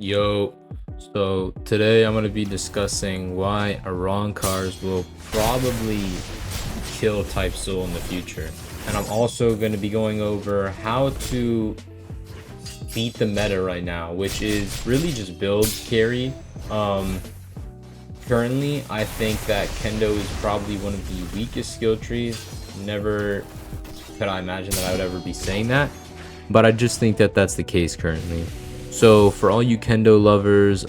Yo, so today I'm going to be discussing why Arrancars will probably kill Type Soul in the future. And I'm also going to be going over how to beat the meta right now, which is really just build carry. Um, Currently, I think that Kendo is probably one of the weakest skill trees. Never could I imagine that I would ever be saying that, but I just think that that's the case currently. So for all you Kendo lovers,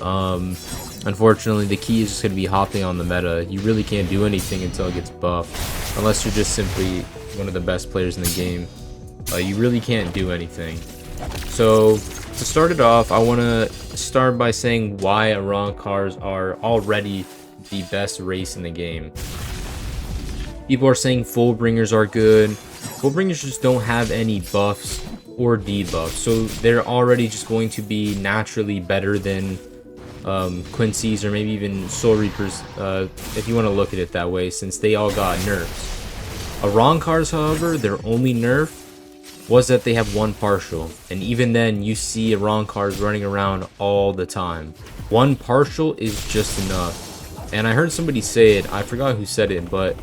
unfortunately the key is just going to be hopping on the meta. You really can't do anything until it gets buffed, unless you're just simply one of the best players in the game. You really can't do anything. So to start it off, I want to start by saying why Arrancars are already the best race in the game. People are saying Fullbringers are good. Fullbringers just don't have any buffs or debuffs, so they're already just going to be naturally better than Quincy's or maybe even Soul Reapers, if you want to look at it that way, since they all got nerfs. Arrancars, however, their only nerf was that they have one partial, and even then you see Arrancars running around all the time. One partial is just enough, and I heard somebody say it, I forgot who said it, but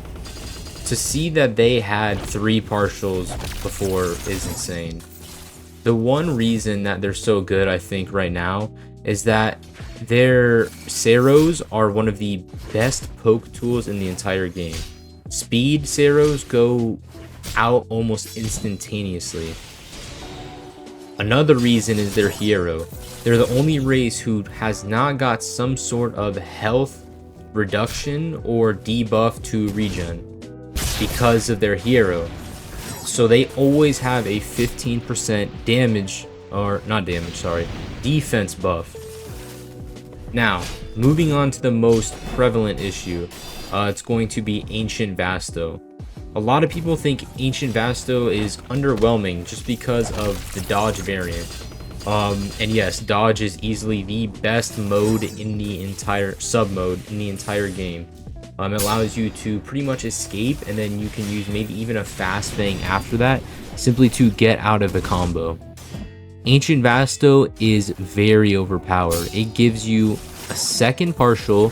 to see that they had 3 partials before is insane. The one reason that they're so good, I think, right now is that their Ceros are one of the best poke tools in the entire game. Speed Ceros go out almost instantaneously. Another reason is their hero. They're the only race who has not got some sort of health reduction or debuff to regen because of their hero. So they always have a 15% damage, or not damage, sorry, defense buff. Now, moving on to the most prevalent issue, it's going to be Ancient Vasto. A lot of people think Ancient Vasto is underwhelming just because of the dodge variant. And yes, dodge is easily the best mode in the entire sub-mode in the entire game. It allows you to pretty much escape, and then you can use maybe even a fast thing after that, simply to get out of the combo. Ancient Vasto is very overpowered. It gives you a second partial,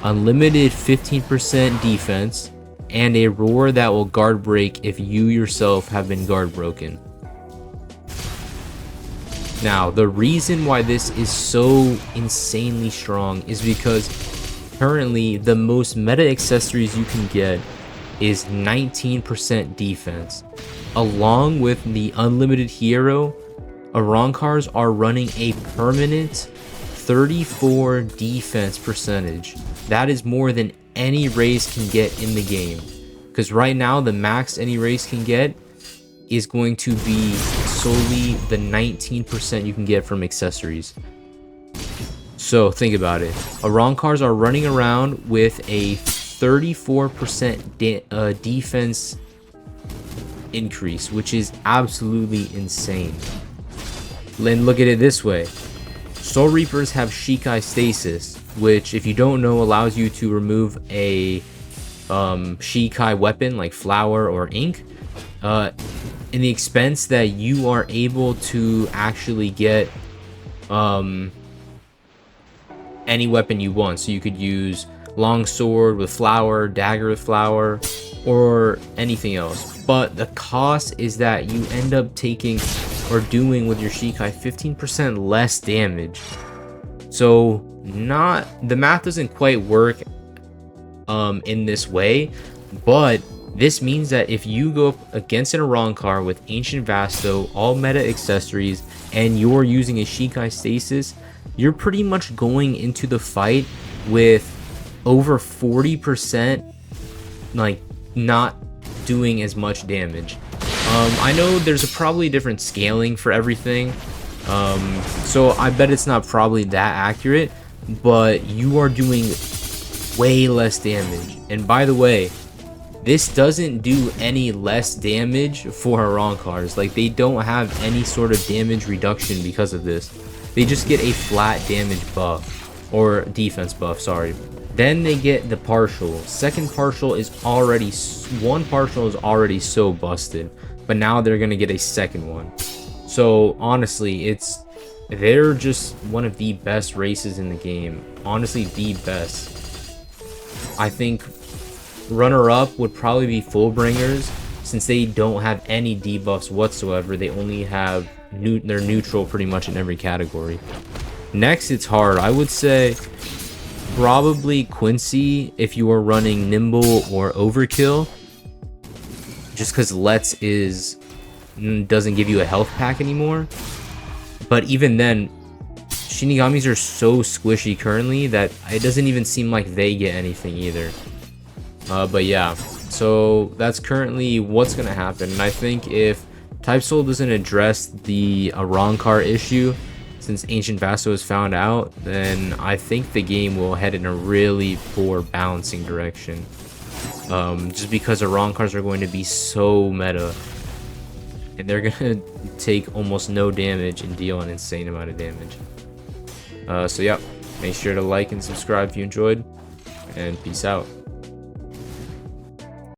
unlimited 15% defense, and a roar that will guard break if you yourself have been guard broken. Now, the reason why this is so insanely strong is because currently the most meta accessories you can get is 19% defense. Along with the unlimited hero, Arrancars are running a permanent 34 defense percentage. That is more than any race can get in the game, because right now the max any race can get is going to be solely the 19% you can get from accessories. So think about it. Arrancars are running around with a 34% defense increase, which is absolutely insane. Then look at it this way. Soul Reapers have Shikai Stasis, which, if you don't know, allows you to remove a Shikai weapon like flower or ink in the expense that you are able to actually get any weapon you want. So you could use long sword with flower, dagger with flower, or anything else. But the cost is that you end up taking or doing with your Shikai 15% less damage. So the math doesn't quite work in this way, but this means that if you go up against an Arrancar with Ancient Vasto, all meta accessories, and you're using a Shikai Stasis, you're pretty much going into the fight with over 40% like not doing as much damage. I know there's probably different scaling for everything, so I bet it's not probably that accurate, but you are doing way less damage. And by the way, this doesn't do any less damage for Arrancars. Like, they don't have any sort of damage reduction because of this. They just get a flat damage buff, or defense buff, sorry. Then they get the partial. Second partial is already, one partial is already so busted, but now they're gonna get a second one. So honestly, it's they're just one of the best races in the game. Honestly, the best. I think runner-up would probably be Fullbringers, since they don't have any debuffs whatsoever. They only have they're neutral pretty much in every category. Next, it's hard. I would say probably Quincy if you are running Nimble or Overkill, just because Let's doesn't give you a health pack anymore. But even then, Shinigamis are so squishy currently that it doesn't even seem like they get anything either. But yeah, so that's currently what's going to happen. And I think if Type Soul doesn't address the Arrancar issue, since Ancient Vasto is found out, then I think the game will head in a really poor balancing direction. Just because Arrancars are going to be so meta. And they're going to take almost no damage and deal an insane amount of damage. So yeah, make sure to like and subscribe if you enjoyed. And peace out.